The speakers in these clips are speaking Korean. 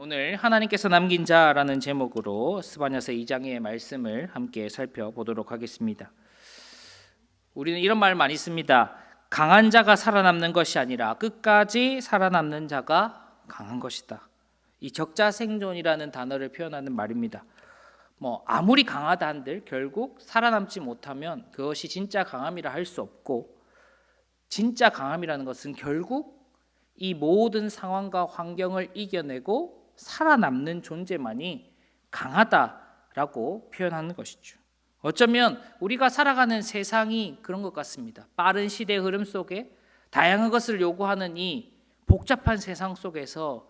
오늘 하나님께서 남긴 자라는 제목으로 스바냐서 2장의 말씀을 함께 살펴보도록 하겠습니다. 우리는 이런 말 많이 씁니다. 강한 자가 살아남는 것이 아니라 끝까지 살아남는 자가 강한 것이다. 이 적자생존이라는 단어를 표현하는 말입니다. 아무리 강하다 한들 결국 살아남지 못하면 그것이 진짜 강함이라 할 수 없고, 진짜 강함이라는 것은 결국 이 모든 상황과 환경을 이겨내고 살아남는 존재만이 강하다라고 표현하는 것이죠. 어쩌면 우리가 살아가는 세상이 그런 것 같습니다. 빠른 시대의 흐름 속에 다양한 것을 요구하는 이 복잡한 세상 속에서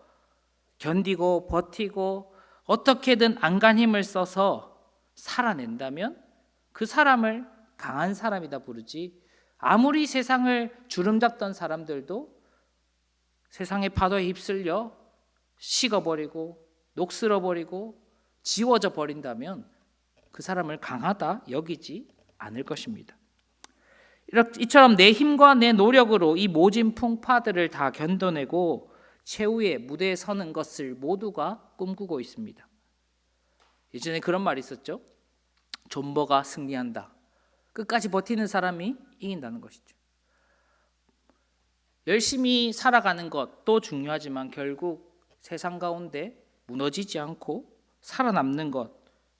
견디고 버티고 어떻게든 안간 힘을 써서 살아낸다면 그 사람을 강한 사람이다 부르지, 아무리 세상을 주름잡던 사람들도 세상의 파도에 휩쓸려 식어버리고 녹슬어버리고 지워져 버린다면 그 사람을 강하다 여기지 않을 것입니다. 이처럼 내 힘과 내 노력으로 이 모진 풍파들을 다 견뎌내고 최후의 무대에 서는 것을 모두가 꿈꾸고 있습니다. 예전에 그런 말이 있었죠. 존버가 승리한다. 끝까지 버티는 사람이 이긴다는 것이죠. 열심히 살아가는 것도 중요하지만 결국 세상 가운데 무너지지 않고 살아남는 것,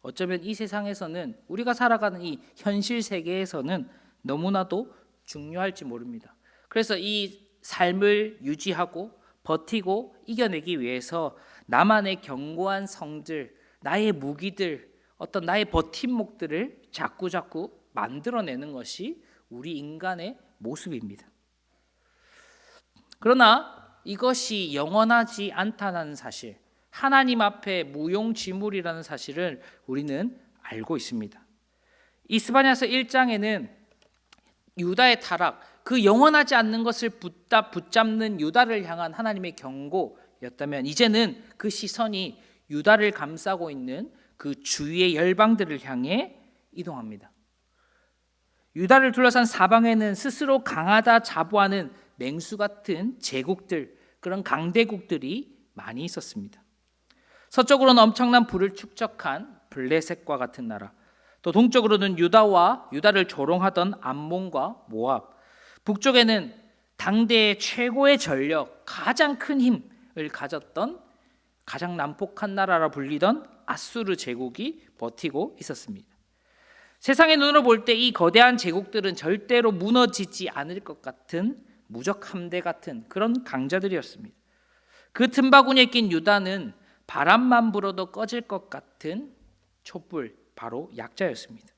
어쩌면 이 세상에서는, 우리가 살아가는 이 현실 세계에서는 너무나도 중요할지 모릅니다. 그래서 이 삶을 유지하고 버티고 이겨내기 위해서 나만의 견고한 성들, 나의 무기들, 어떤 나의 버팀목들을 자꾸 만들어내는 것이 우리 인간의 모습입니다. 그러나 이것이 영원하지 않다는 사실, 하나님 앞에 무용지물이라는 사실을 우리는 알고 있습니다. 이 스바냐서 1장에는 유다의 타락, 그 영원하지 않는 것을 붙잡는 유다를 향한 하나님의 경고였다면, 이제는 그 시선이 유다를 감싸고 있는 그 주위의 열방들을 향해 이동합니다. 유다를 둘러싼 사방에는 스스로 강하다 자부하는 맹수 같은 제국들, 그런 강대국들이 많이 있었습니다. 서쪽으로는 엄청난 부를 축적한 블레셋과 같은 나라, 또 동쪽으로는 유다와 유다를 조롱하던 암몬과 모압, 북쪽에는 당대의 최고의 전력, 가장 큰 힘을 가졌던 가장 난폭한 나라라 불리던 아수르 제국이 버티고 있었습니다. 세상의 눈으로 볼 때 이 거대한 제국들은 절대로 무너지지 않을 것 같은 무적 함대 같은 그런 강자들이었습니다. 그 틈바구니에 낀 유다는 바람만 불어도 꺼질 것 같은 촛불, 바로 약자였습니다.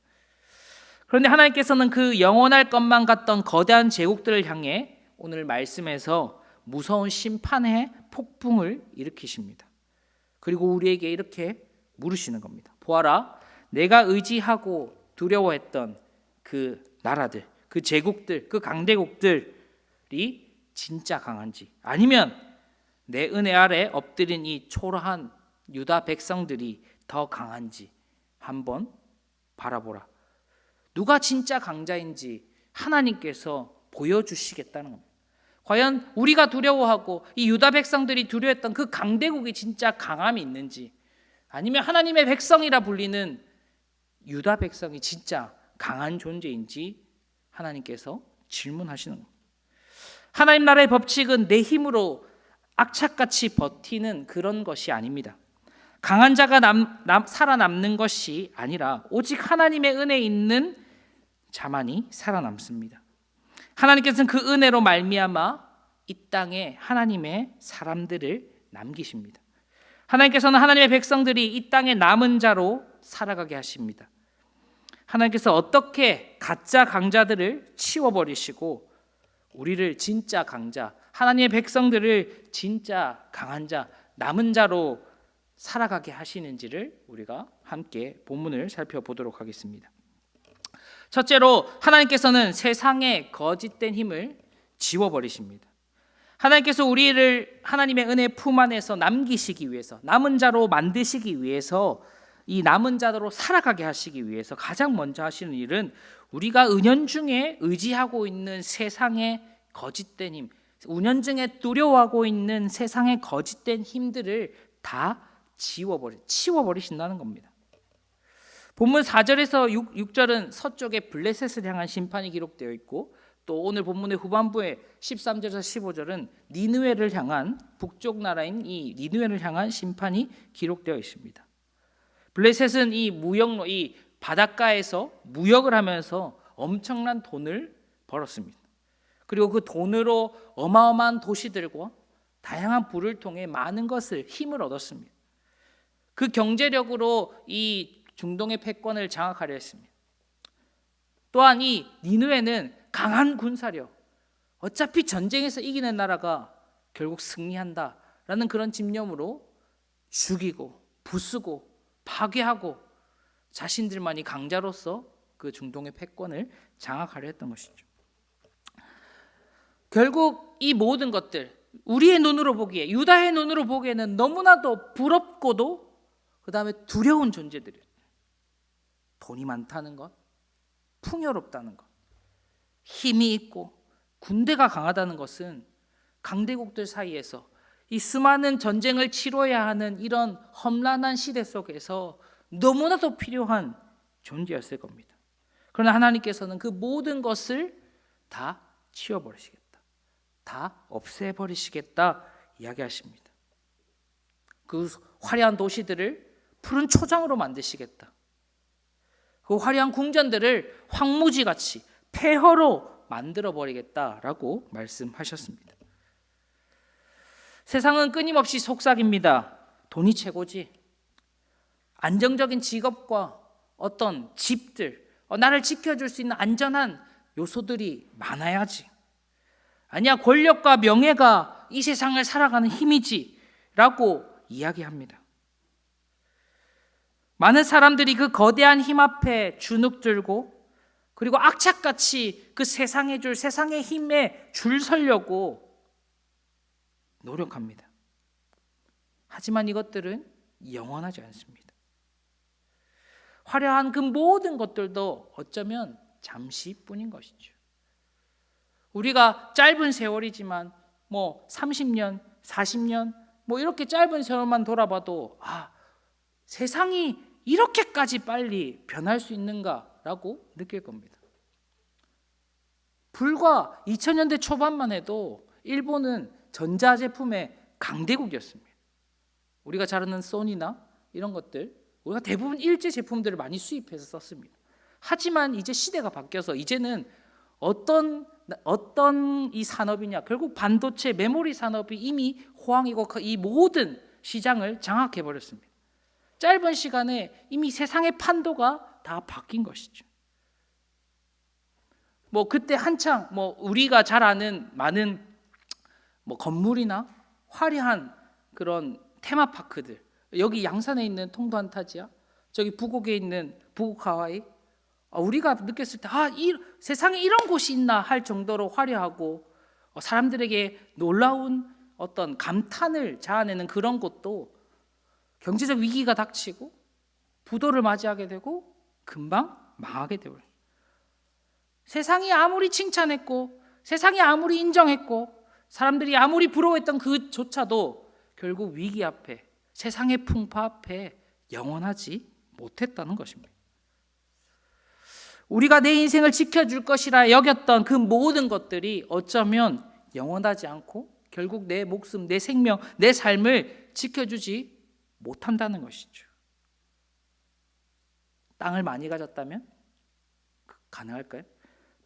그런데 하나님께서는 그 영원할 것만 같던 거대한 제국들을 향해 오늘 말씀에서 무서운 심판의 폭풍을 일으키십니다. 그리고 우리에게 이렇게 물으시는 겁니다. 보아라, 내가 의지하고 두려워했던 그 나라들, 그 제국들, 그 강대국들이 진짜 강한지, 아니면 내 은혜 아래 엎드린 이 초라한 유다 백성들이 더 강한지 한번 바라보라. 누가 진짜 강자인지 하나님께서 보여주시겠다는 겁니다. 과연 우리가 두려워하고 이 유다 백성들이 두려워했던 그 강대국이 진짜 강함이 있는지, 아니면 하나님의 백성이라 불리는 유다 백성이 진짜 강한 존재인지 하나님께서 질문하시는 겁니다. 하나님 나라의 법칙은 내 힘으로 악착같이 버티는 그런 것이 아닙니다. 강한 자가 살아남는 것이 아니라 오직 하나님의 은혜 있는 자만이 살아남습니다. 하나님께서는 그 은혜로 말미암아 이 땅에 하나님의 사람들을 남기십니다. 하나님께서는 하나님의 백성들이 이 땅에 남은 자로 살아가게 하십니다. 하나님께서 어떻게 가짜 강자들을 치워버리시고 우리를 진짜 강자, 하나님의 백성들을 진짜 강한 자, 남은 자로 살아가게 하시는지를 우리가 함께 본문을 살펴보도록 하겠습니다. 첫째로, 하나님께서는 세상의 거짓된 힘을 지워버리십니다. 하나님께서 우리를 하나님의 은혜 품 안에서 남기시기 위해서, 남은 자로 만드시기 위해서, 이 남은 자로 살아가게 하시기 위해서 가장 먼저 하시는 일은 우리가 은연중에 의지하고 있는 세상의 거짓된 힘, 은연중에 두려워하고 있는 세상의 거짓된 힘들을 다 치워버리신다는 겁니다. 본문 4절에서 6절은 서쪽의 블레셋을 향한 심판이 기록되어 있고, 또 오늘 본문의 후반부에 13절에서 15절은 니느웨를 향한, 북쪽 나라인 이 니느웨를 향한 심판이 기록되어 있습니다. 블레셋은 이 바닷가에서 무역을 하면서 엄청난 돈을 벌었습니다. 그리고 그 돈으로 어마어마한 도시들과 다양한 부를 통해 많은 힘을 얻었습니다. 그 경제력으로 이 중동의 패권을 장악하려 했습니다. 또한 이 니느웨는 강한 군사력, 어차피 전쟁에서 이기는 나라가 결국 승리한다라는 그런 집념으로 죽이고 부수고 파괴하고 자신들만이 강자로서 그 중동의 패권을 장악하려 했던 것이죠. 결국 이 모든 것들, 우리의 눈으로 보기에, 유다의 눈으로 보기에는 너무나도 부럽고도 그 다음에 두려운 존재들이에요. 돈이 많다는 것, 풍요롭다는 것, 힘이 있고 군대가 강하다는 것은 강대국들 사이에서 이 수많은 전쟁을 치러야 하는 이런 험난한 시대 속에서 너무나도 필요한 존재였을 겁니다. 그러나 하나님께서는 그 모든 것을 다 치워버리시겠다, 다 없애버리시겠다 이야기하십니다. 그 화려한 도시들을 푸른 초장으로 만드시겠다, 그 화려한 궁전들을 황무지같이 폐허로 만들어버리겠다라고 말씀하셨습니다. 세상은 끊임없이 속삭입니다. 돈이 최고지. 안정적인 직업과 어떤 집들, 나를 지켜줄 수 있는 안전한 요소들이 많아야지. 아니야, 권력과 명예가 이 세상을 살아가는 힘이지 라고 이야기합니다. 많은 사람들이 그 거대한 힘 앞에 주눅들고, 그리고 악착같이 그 세상의 힘에 줄 서려고 노력합니다. 하지만 이것들은 영원하지 않습니다. 화려한 그 모든 것들도 어쩌면 잠시뿐인 것이죠. 우리가 짧은 세월이지만 30년, 40년 이렇게 짧은 세월만 돌아봐도 세상이 이렇게까지 빨리 변할 수 있는가라고 느낄 겁니다. 불과 2000년대 초반만 해도 일본은 전자제품의 강대국이었습니다. 우리가 잘 아는 소니나 이런 것들, 우리가 대부분 일제 제품들을 많이 수입해서 썼습니다. 하지만 이제 시대가 바뀌어서 이제는 어떤 이 산업이냐, 결국 반도체 메모리 산업이 이미 호황이고 이 모든 시장을 장악해버렸습니다. 짧은 시간에 이미 세상의 판도가 다 바뀐 것이죠. 그때 한창 우리가 잘 아는 많은 건물이나 화려한 그런 테마파크들, 여기 양산에 있는 통도 안타지아, 저기 부곡에 있는 부곡 하와이, 우리가 느꼈을 때 세상에 이런 곳이 있나 할 정도로 화려하고 사람들에게 놀라운 어떤 감탄을 자아내는 그런 곳도 경제적 위기가 닥치고 부도를 맞이하게 되고 금방 망하게 되어요. 세상이 아무리 칭찬했고 세상이 아무리 인정했고 사람들이 아무리 부러워했던 그조차도 결국 위기 앞에, 세상의 풍파 앞에 영원하지 못했다는 것입니다. 우리가 내 인생을 지켜줄 것이라 여겼던 그 모든 것들이 어쩌면 영원하지 않고 결국 내 목숨, 내 생명, 내 삶을 지켜주지 못한다는 것이죠. 땅을 많이 가졌다면 가능할까요?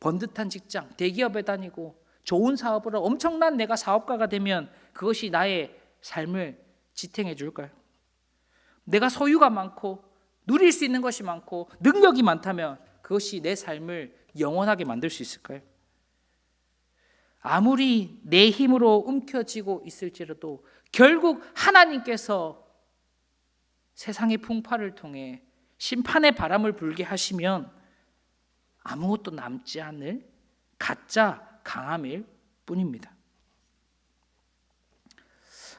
번듯한 직장, 대기업에 다니고 좋은 사업을 하고 엄청난 내가 사업가가 되면 그것이 나의 삶을 지탱해 줄까요? 내가 소유가 많고 누릴 수 있는 것이 많고 능력이 많다면 그것이 내 삶을 영원하게 만들 수 있을까요? 아무리 내 힘으로 움켜쥐고 있을지라도 결국 하나님께서 세상의 풍파를 통해 심판의 바람을 불게 하시면 아무것도 남지 않을 가짜 강함일 뿐입니다.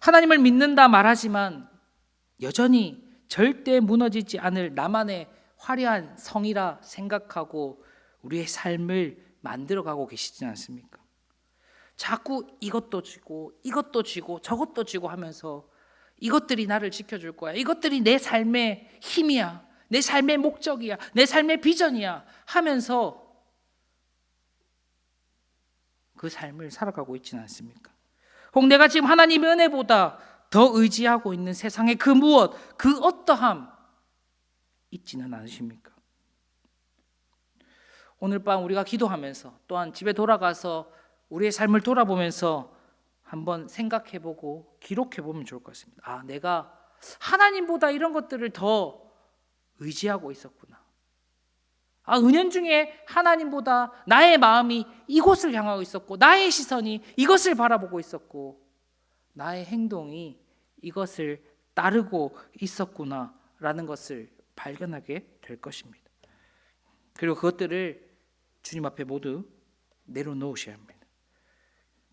하나님을 믿는다 말하지만 여전히 절대 무너지지 않을 나만의 화려한 성이라 생각하고 우리의 삶을 만들어가고 계시지 않습니까? 자꾸 이것도 쥐고 저것도 쥐고 하면서 이것들이 나를 지켜줄 거야. 이것들이 내 삶의 힘이야. 내 삶의 목적이야. 내 삶의 비전이야 하면서 그 삶을 살아가고 있지는 않습니까? 혹 내가 지금 하나님의 은혜보다 더 의지하고 있는 세상의 그 무엇, 그 어떠함 있지는 않으십니까? 오늘 밤 우리가 기도하면서 또한 집에 돌아가서 우리의 삶을 돌아보면서 한번 생각해보고 기록해보면 좋을 것 같습니다. 내가 하나님보다 이런 것들을 더 의지하고 있었구나. 은연중에 하나님보다 나의 마음이 이곳을 향하고 있었고, 나의 시선이 이것을 바라보고 있었고, 나의 행동이 이것을 따르고 있었구나라는 것을 발견하게 될 것입니다. 그리고 그것들을 주님 앞에 모두 내려놓으셔야 합니다.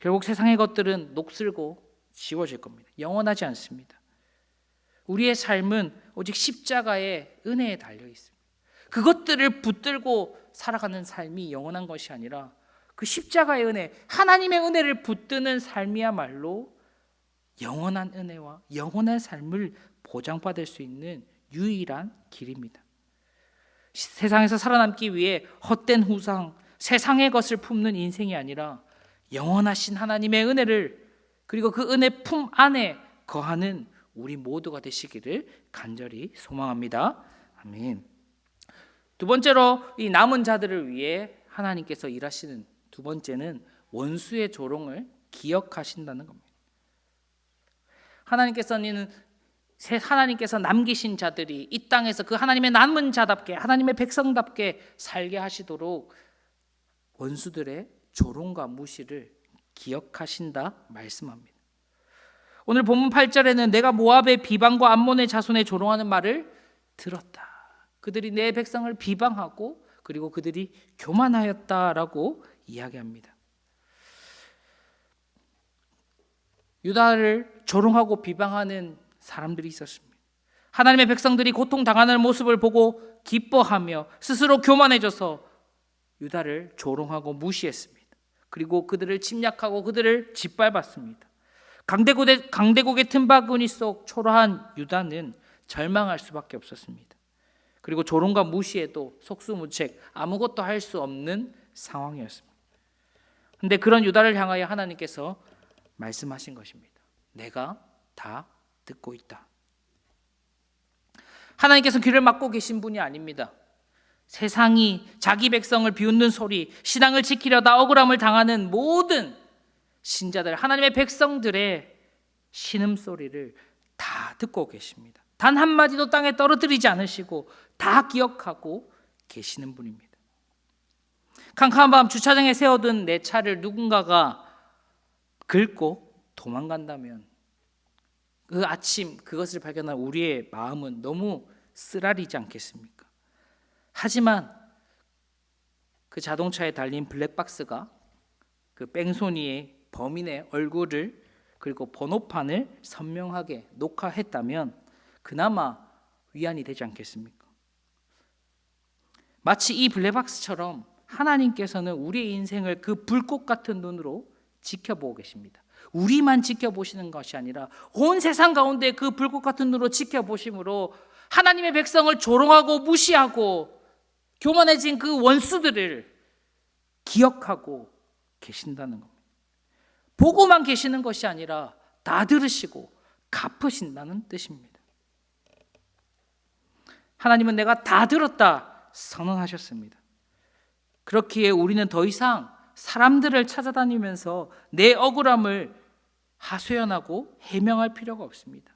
결국 세상의 것들은 녹슬고 지워질 겁니다. 영원하지 않습니다. 우리의 삶은 오직 십자가의 은혜에 달려 있습니다. 그것들을 붙들고 살아가는 삶이 영원한 것이 아니라 그 십자가의 은혜, 하나님의 은혜를 붙드는 삶이야말로 영원한 은혜와 영원한 삶을 보장받을 수 있는 유일한 길입니다. 세상에서 살아남기 위해 헛된 후상, 세상의 것을 품는 인생이 아니라 영원하신 하나님의 은혜를, 그리고 그 은혜 품 안에 거하는 우리 모두가 되시기를 간절히 소망합니다. 아멘. 두 번째로 이 남은 자들을 위해 하나님께서 일하시는 두 번째는 원수의 조롱을 기억하신다는 겁니다. 하나님께서 남기신 자들이 이 땅에서 그 하나님의 남은 자답게, 하나님의 백성답게 살게 하시도록 원수들의 조롱과 무시를 기억하신다 말씀합니다. 오늘 본문 8절에는 내가 모압의 비방과 암몬의 자손의 조롱하는 말을 들었다. 그들이 내 백성을 비방하고 그리고 그들이 교만하였다라고 이야기합니다. 유다를 조롱하고 비방하는 사람들이 있었습니다. 하나님의 백성들이 고통당하는 모습을 보고 기뻐하며 스스로 교만해져서 유다를 조롱하고 무시했습니다. 그리고 그들을 침략하고 그들을 짓밟았습니다. 강대국의 틈바구니 속 초라한 유다는 절망할 수밖에 없었습니다. 그리고 조롱과 무시에도 속수무책, 아무것도 할 수 없는 상황이었습니다. 그런데 그런 유다를 향하여 하나님께서 말씀하신 것입니다. 내가 다 듣고 있다. 하나님께서 귀를 막고 계신 분이 아닙니다. 세상이 자기 백성을 비웃는 소리, 신앙을 지키려다 억울함을 당하는 모든 신자들, 하나님의 백성들의 신음소리를 다 듣고 계십니다. 단 한마디도 땅에 떨어뜨리지 않으시고 다 기억하고 계시는 분입니다. 캄캄한 밤 주차장에 세워둔 내 차를 누군가가 긁고 도망간다면 그 아침 그것을 발견한 우리의 마음은 너무 쓰라리지 않겠습니까? 하지만 그 자동차에 달린 블랙박스가 그 뺑소니의 범인의 얼굴을 그리고 번호판을 선명하게 녹화했다면 그나마 위안이 되지 않겠습니까? 마치 이 블랙박스처럼 하나님께서는 우리의 인생을 그 불꽃 같은 눈으로 지켜보고 계십니다. 우리만 지켜보시는 것이 아니라 온 세상 가운데 그 불꽃 같은 눈으로 지켜보심으로 하나님의 백성을 조롱하고 무시하고 교만해진 그 원수들을 기억하고 계신다는 겁니다. 보고만 계시는 것이 아니라 다 들으시고 갚으신다는 뜻입니다. 하나님은 내가 다 들었다 선언하셨습니다. 그렇기에 우리는 더 이상 사람들을 찾아다니면서 내 억울함을 하소연하고 해명할 필요가 없습니다.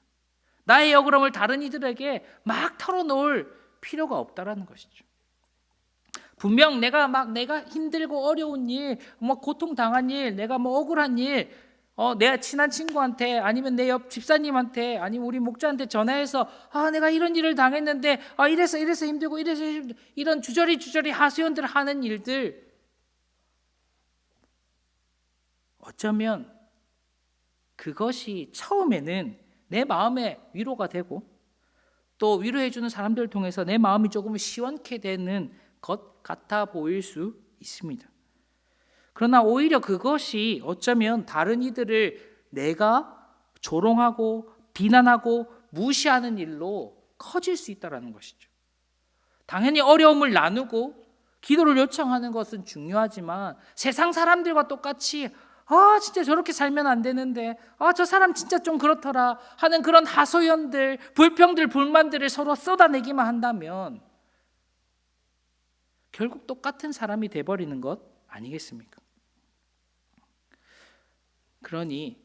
나의 억울함을 다른 이들에게 막 털어놓을 필요가 없다라는 것이죠. 분명 내가 힘들고 어려운 일, 고통 당한 일, 내가 억울한 일, 내가 친한 친구한테 아니면 내 옆 집사님한테 아니면 우리 목자한테 전화해서 내가 이런 일을 당했는데 이래서 힘들고 이런 주저리 하소연들 하는 일들, 어쩌면 그것이 처음에는 내 마음에 위로가 되고 또 위로해주는 사람들을 통해서 내 마음이 조금 시원케 되는 것 같아 보일 수 있습니다. 그러나 오히려 그것이 어쩌면 다른 이들을 내가 조롱하고 비난하고 무시하는 일로 커질 수 있다는 것이죠. 당연히 어려움을 나누고 기도를 요청하는 것은 중요하지만 세상 사람들과 똑같이 진짜 저렇게 살면 안 되는데 저 사람 진짜 좀 그렇더라 하는 그런 하소연들, 불평들, 불만들을 서로 쏟아내기만 한다면 결국 똑같은 사람이 돼버리는 것 아니겠습니까? 그러니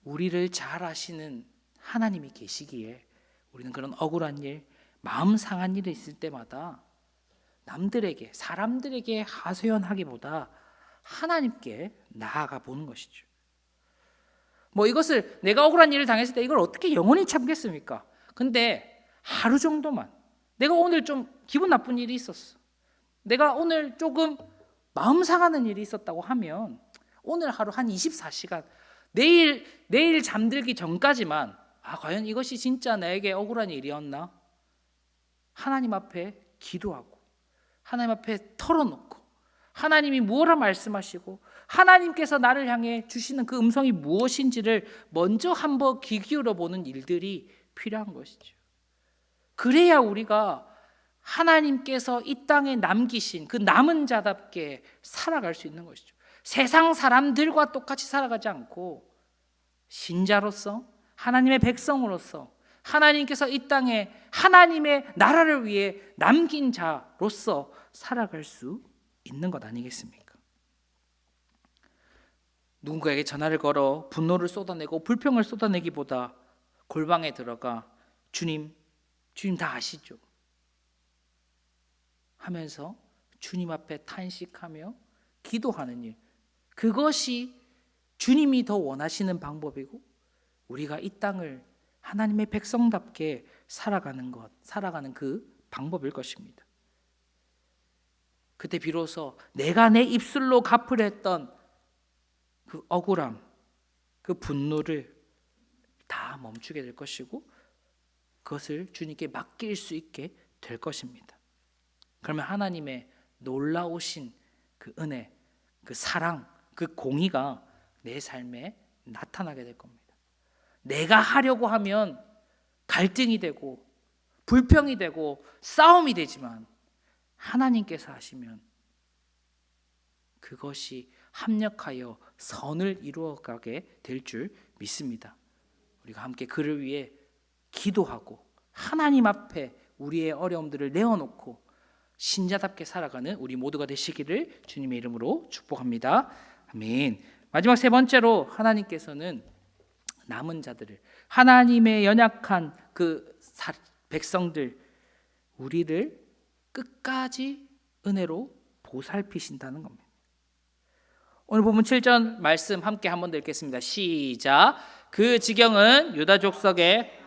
우리를 잘 아시는 하나님이 계시기에 우리는 그런 억울한 일, 마음 상한 일이 있을 때마다 남들에게, 사람들에게 하소연하기보다 하나님께 나아가 보는 것이죠. 이것을 내가 억울한 일을 당했을 때 이걸 어떻게 영원히 참겠습니까? 근데 하루 정도만, 내가 오늘 좀 기분 나쁜 일이 있었어, 내가 오늘 조금 마음 상하는 일이 있었다고 하면 오늘 하루 한 24시간 내일 잠들기 전까지만 과연 이것이 진짜 나에게 억울한 일이었나? 하나님 앞에 기도하고 하나님 앞에 털어놓고 하나님이 무엇을 말씀하시고 하나님께서 나를 향해 주시는 그 음성이 무엇인지를 먼저 한번 귀 기울여 보는 일들이 필요한 것이죠. 그래야 우리가 하나님께서 이 땅에 남기신 그 남은 자답게 살아갈 수 있는 것이죠. 세상 사람들과 똑같이 살아가지 않고 신자로서, 하나님의 백성으로서, 하나님께서 이 땅에 하나님의 나라를 위해 남긴 자로서 살아갈 수 있는 것 아니겠습니까? 누군가에게 전화를 걸어 분노를 쏟아내고 불평을 쏟아내기보다 골방에 들어가 주님 다 아시죠? 하면서 주님 앞에 탄식하며 기도하는 일, 그것이 주님이 더 원하시는 방법이고 우리가 이 땅을 하나님의 백성답게 살아가는 그 방법일 것입니다. 그때 비로소 내가 내 입술로 갚으려 했던 그 억울함, 그 분노를 다 멈추게 될 것이고 그것을 주님께 맡길 수 있게 될 것입니다. 그러면 하나님의 놀라우신 그 은혜, 그 사랑, 그 공의가 내 삶에 나타나게 될 겁니다. 내가 하려고 하면 갈등이 되고 불평이 되고 싸움이 되지만 하나님께서 하시면 그것이 합력하여 선을 이루어가게 될 줄 믿습니다. 우리가 함께 그를 위해 기도하고 하나님 앞에 우리의 어려움들을 내어놓고 신자답게 살아가는 우리 모두가 되시기를 주님의 이름으로 축복합니다. 아멘. 마지막 세 번째로 하나님께서는 남은 자들을, 하나님의 연약한 그 백성들, 우리를 끝까지 은혜로 보살피신다는 겁니다. 오늘 본문 7절 말씀 함께 한번 읽겠습니다. 시작. 그 지경은 유다 족속의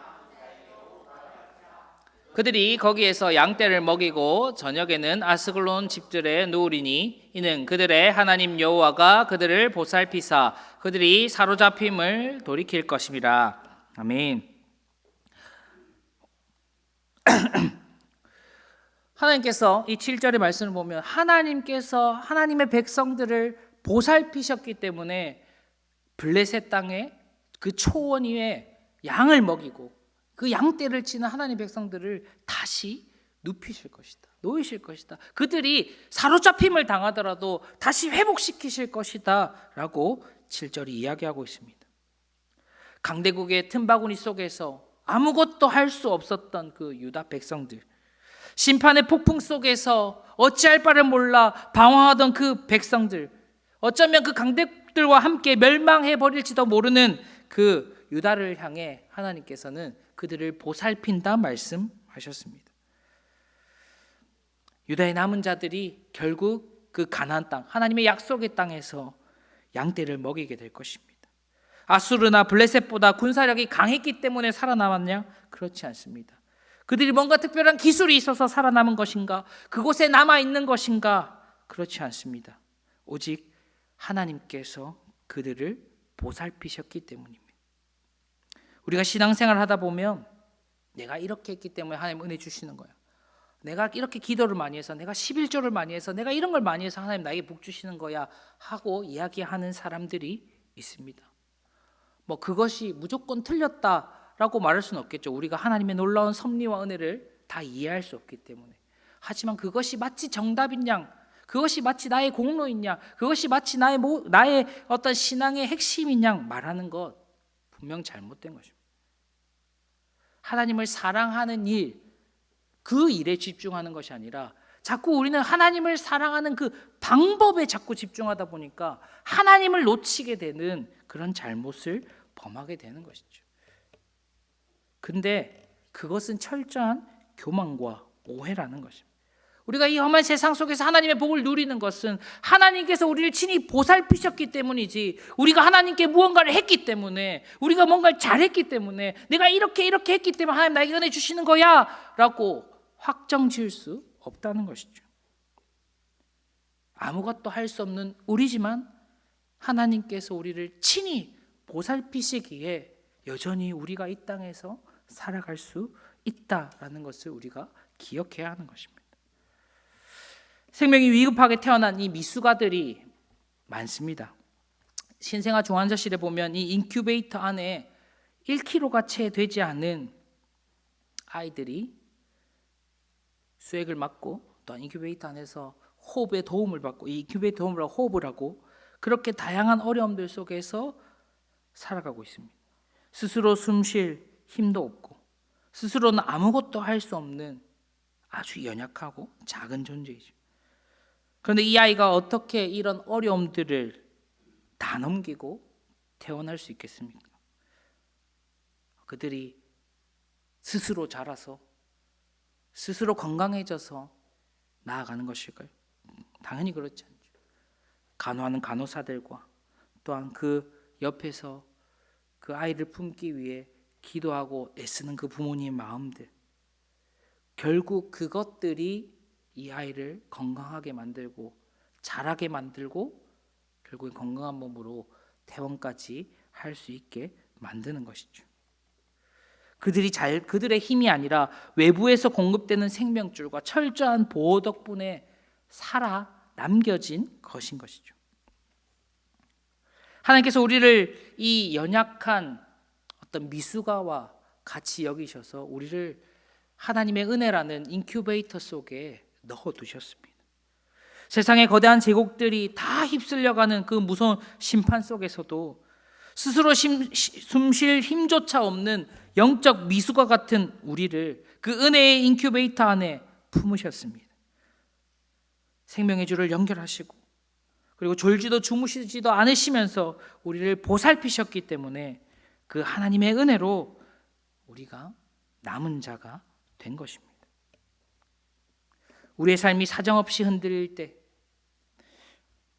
그들이 거기에서 양떼를 먹이고 저녁에는 아스글론 집들에 누우리니 이는 그들의 하나님 여호와가 그들을 보살피사 그들이 사로잡힘을 돌이킬 것임이라. 아멘. 하나님께서 이 7절의 말씀을 보면 하나님께서 하나님의 백성들을 보살피셨기 때문에 블레셋 땅에 그 초원 위에 양을 먹이고 그 양떼를 치는 하나님의 백성들을 다시 눕히실 것이다, 놓이실 것이다, 그들이 사로잡힘을 당하더라도 다시 회복시키실 것이다 라고 7절이 이야기하고 있습니다. 강대국의 틈바구니 속에서 아무것도 할 수 없었던 그 유다 백성들, 심판의 폭풍 속에서 어찌할 바를 몰라 방황하던 그 백성들, 어쩌면 그 강대국들과 함께 멸망해 버릴지도 모르는 그 유다를 향해 하나님께서는 그들을 보살핀다 말씀하셨습니다. 유다의 남은 자들이 결국 그 가나안 땅, 하나님의 약속의 땅에서 양떼를 먹이게 될 것입니다. 아수르나 블레셋보다 군사력이 강했기 때문에 살아남았냐? 그렇지 않습니다. 그들이 뭔가 특별한 기술이 있어서 살아남은 것인가? 그곳에 남아있는 것인가? 그렇지 않습니다. 오직 하나님께서 그들을 보살피셨기 때문입니다. 우리가 신앙생활을 하다 보면 내가 이렇게 했기 때문에 하나님 은혜 주시는 거야, 내가 이렇게 기도를 많이 해서, 내가 11조를 많이 해서, 내가 이런 걸 많이 해서 하나님 나에게 복 주시는 거야 하고 이야기하는 사람들이 있습니다. 그것이 무조건 틀렸다 라고 말할 수는 없겠죠. 우리가 하나님의 놀라운 섭리와 은혜를 다 이해할 수 없기 때문에. 하지만 그것이 마치 정답이냐, 그것이 마치 나의 공로이냐, 그것이 마치 나의 어떤 신앙의 핵심이냐 말하는 것 분명 잘못된 것입니다. 하나님을 사랑하는 일, 그 일에 집중하는 것이 아니라 자꾸 우리는 하나님을 사랑하는 그 방법에 자꾸 집중하다 보니까 하나님을 놓치게 되는 그런 잘못을 범하게 되는 것이죠. 근데 그것은 철저한 교만과 오해라는 것입니다. 우리가 이 험한 세상 속에서 하나님의 복을 누리는 것은 하나님께서 우리를 친히 보살피셨기 때문이지, 우리가 하나님께 무언가를 했기 때문에, 우리가 뭔가를 잘했기 때문에, 내가 이렇게 했기 때문에 하나님 나에게 은혜 주시는 거야 라고 확정 지을 수 없다는 것이죠. 아무것도 할 수 없는 우리지만 하나님께서 우리를 친히 보살피시기에 여전히 우리가 이 땅에서 살아갈 수 있다라는 것을 우리가 기억해야 하는 것입니다. 생명이 위급하게 태어난 이 미숙아들이 많습니다. 신생아 중환자실에 보면 이 인큐베이터 안에 1kg가 채 되지 않은 아이들이 수액을 맞고 또 인큐베이터 안에서 호흡의 도움을 받고, 이 인큐베이터 도움을 받고 호흡을 하고, 그렇게 다양한 어려움들 속에서 살아가고 있습니다. 스스로 숨 쉴 힘도 없고 스스로는 아무것도 할 수 없는 아주 연약하고 작은 존재이죠. 그런데 이 아이가 어떻게 이런 어려움들을 다 넘기고 태어날 수 있겠습니까? 그들이 스스로 자라서 스스로 건강해져서 나아가는 것일까요? 당연히 그렇지 않죠. 간호하는 간호사들과 또한 그 옆에서 그 아이를 품기 위해 기도하고 애쓰는 그 부모님의 마음들, 결국 그것들이 이 아이를 건강하게 만들고 자라게 만들고 결국 건강한 몸으로 퇴원까지 할 수 있게 만드는 것이죠. 그들의 힘이 아니라 외부에서 공급되는 생명줄과 철저한 보호 덕분에 살아남겨진 것인 것이죠. 하나님께서 우리를 이 연약한 어떤 미숙아와 같이 여기셔서 우리를 하나님의 은혜라는 인큐베이터 속에 넣어두셨습니다. 세상의 거대한 제국들이 다 휩쓸려가는 그 무서운 심판 속에서도 스스로 숨 쉴 힘조차 없는 영적 미숙아 같은 우리를 그 은혜의 인큐베이터 안에 품으셨습니다. 생명의 줄을 연결하시고 그리고 졸지도 주무시지도 않으시면서 우리를 보살피셨기 때문에 그 하나님의 은혜로 우리가 남은 자가 된 것입니다. 우리의 삶이 사정없이 흔들릴 때,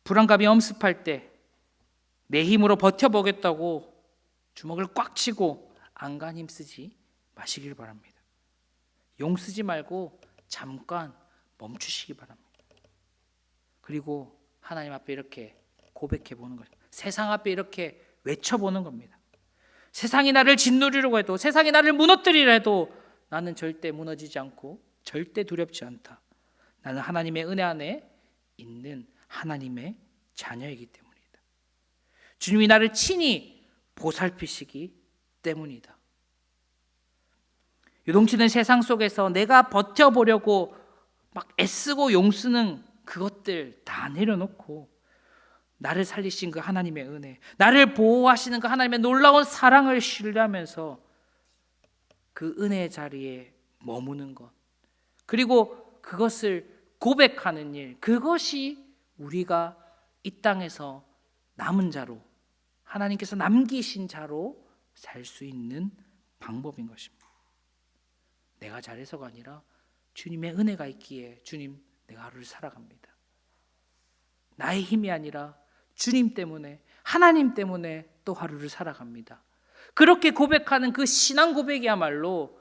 불안감이 엄습할 때 내 힘으로 버텨보겠다고 주먹을 꽉 쥐고 안간 힘쓰지 마시길 바랍니다. 용 쓰지 말고 잠깐 멈추시기 바랍니다. 그리고 하나님 앞에 이렇게 고백해 보는 거죠. 세상 앞에 이렇게 외쳐보는 겁니다. 세상이 나를 짓누르려고 해도, 세상이 나를 무너뜨리려 해도 나는 절대 무너지지 않고 절대 두렵지 않다. 나는 하나님의 은혜 안에 있는 하나님의 자녀이기 때문이다. 주님이 나를 친히 보살피시기 때문이다. 요동치는 세상 속에서 내가 버텨보려고 막 애쓰고 용쓰는 그것들 다 내려놓고 나를 살리신 그 하나님의 은혜, 나를 보호하시는 그 하나님의 놀라운 사랑을 신뢰하면서 그 은혜의 자리에 머무는 것, 그리고 그것을 고백하는 일, 그것이 우리가 이 땅에서 남은 자로, 하나님께서 남기신 자로 살 수 있는 방법인 것입니다. 내가 잘해서가 아니라 주님의 은혜가 있기에 주님, 내가 하루를 살아갑니다. 나의 힘이 아니라 주님 때문에, 하나님 때문에 또 하루를 살아갑니다. 그렇게 고백하는 그 신앙 고백이야말로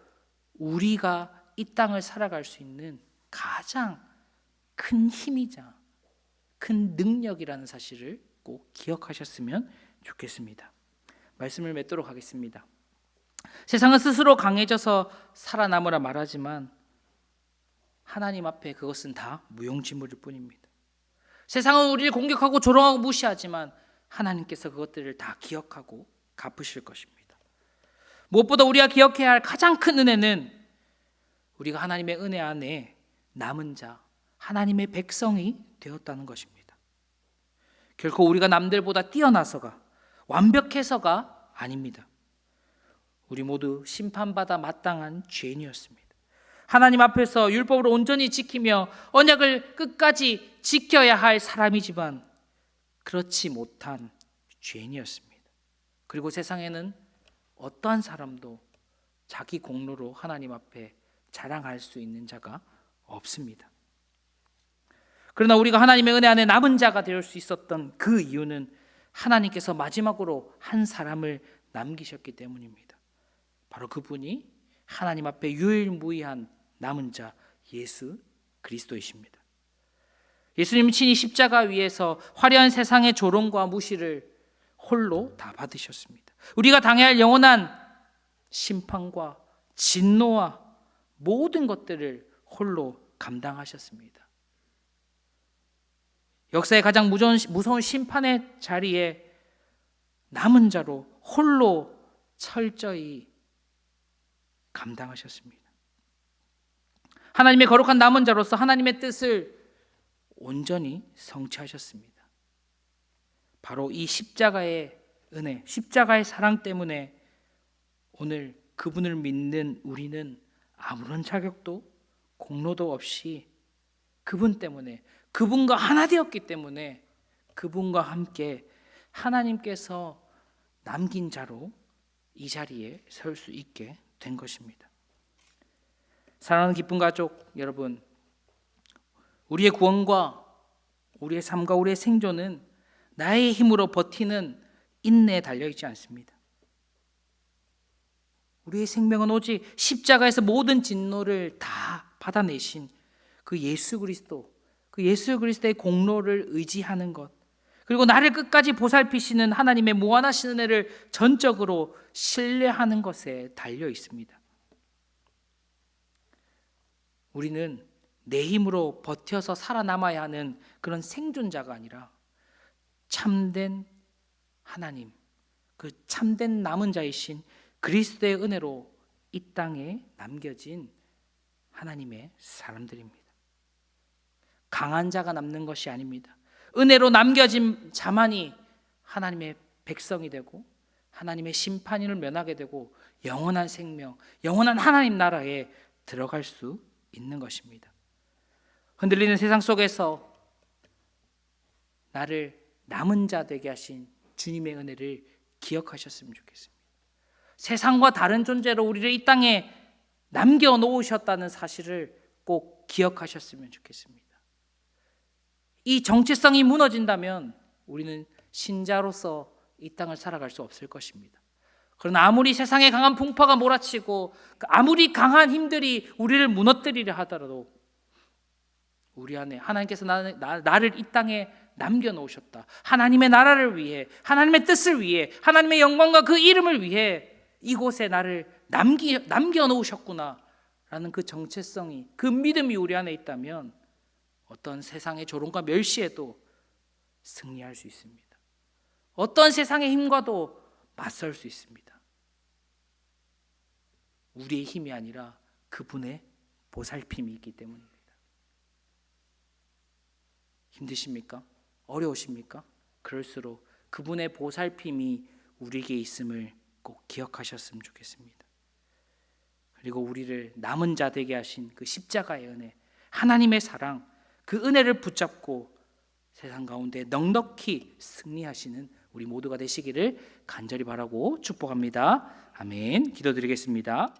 우리가 이 땅을 살아갈 수 있는 가장 큰 힘이자 큰 능력이라는 사실을 꼭 기억하셨으면 좋겠습니다. 말씀을 맺도록 하겠습니다. 세상은 스스로 강해져서 살아남으라 말하지만 하나님 앞에 그것은 다 무용지물일 뿐입니다. 세상은 우리를 공격하고 조롱하고 무시하지만 하나님께서 그것들을 다 기억하고 갚으실 것입니다. 무엇보다 우리가 기억해야 할 가장 큰 은혜는 우리가 하나님의 은혜 안에 남은 자, 하나님의 백성이 되었다는 것입니다. 결코 우리가 남들보다 뛰어나서가, 완벽해서가 아닙니다. 우리 모두 심판받아 마땅한 죄인이었습니다. 하나님 앞에서 율법을 온전히 지키며 언약을 끝까지 지켜야 할 사람이지만 그렇지 못한 죄인이었습니다. 그리고 세상에는 어떠한 사람도 자기 공로로 하나님 앞에 자랑할 수 있는 자가 없습니다. 그러나 우리가 하나님의 은혜 안에 남은 자가 될 수 있었던 그 이유는 하나님께서 마지막으로 한 사람을 남기셨기 때문입니다. 바로 그분이 하나님 앞에 유일무이한 남은 자 예수 그리스도이십니다. 예수님 친히 십자가 위에서 화려한 세상의 조롱과 무시를 홀로 다 받으셨습니다. 우리가 당해야 할 영원한 심판과 진노와 모든 것들을 홀로 감당하셨습니다. 역사의 가장 무서운 심판의 자리에 남은 자로 홀로 철저히 감당하셨습니다. 하나님의 거룩한 남은 자로서 하나님의 뜻을 온전히 성취하셨습니다. 바로 이 십자가의 은혜, 십자가의 사랑 때문에 오늘 그분을 믿는 우리는 아무런 자격도 공로도 없이 그분 때문에, 그분과 하나 되었기 때문에 그분과 함께 하나님께서 남긴 자로 이 자리에 설 수 있게 된 것입니다. 사랑하는 기쁜 가족 여러분, 우리의 구원과 우리의 삶과 우리의 생존은 나의 힘으로 버티는 인내에 달려있지 않습니다. 우리의 생명은 오직 십자가에서 모든 진노를 다 받아내신 그 예수 그리스도의 공로를 의지하는 것, 그리고 나를 끝까지 보살피시는 하나님의 무한하신 은혜를 전적으로 신뢰하는 것에 달려 있습니다. 우리는 내 힘으로 버텨서 살아남아야 하는 그런 생존자가 아니라 참된 하나님, 그 참된 남은 자이신 그리스도의 은혜로 이 땅에 남겨진 하나님의 사람들입니다. 강한 자가 남는 것이 아닙니다. 은혜로 남겨진 자만이 하나님의 백성이 되고 하나님의 심판을 면하게 되고 영원한 생명, 영원한 하나님 나라에 들어갈 수 있는 것입니다. 흔들리는 세상 속에서 나를 남은 자 되게 하신 주님의 은혜를 기억하셨으면 좋겠습니다. 세상과 다른 존재로 우리를 이 땅에 남겨놓으셨다는 사실을 꼭 기억하셨으면 좋겠습니다. 이 정체성이 무너진다면 우리는 신자로서 이 땅을 살아갈 수 없을 것입니다. 그러나 아무리 세상에 강한 풍파가 몰아치고 아무리 강한 힘들이 우리를 무너뜨리려 하더라도 우리 안에 하나님께서 나를 이 땅에 남겨놓으셨다. 하나님의 나라를 위해, 하나님의 뜻을 위해, 하나님의 영광과 그 이름을 위해 이곳에 나를 남겨놓으셨구나 라는 그 정체성이, 그 믿음이 우리 안에 있다면 어떤 세상의 조롱과 멸시에도 승리할 수 있습니다. 어떤 세상의 힘과도 맞설 수 있습니다. 우리의 힘이 아니라 그분의 보살핌이 있기 때문입니다. 힘드십니까? 어려우십니까? 그럴수록 그분의 보살핌이 우리에게 있음을 꼭 기억하셨으면 좋겠습니다. 그리고 우리를 남은 자 되게 하신 그 십자가의 은혜, 하나님의 사랑, 그 은혜를 붙잡고 세상 가운데 넉넉히 승리하시는 우리 모두가 되시기를 간절히 바라고 축복합니다. 아멘. 기도드리겠습니다.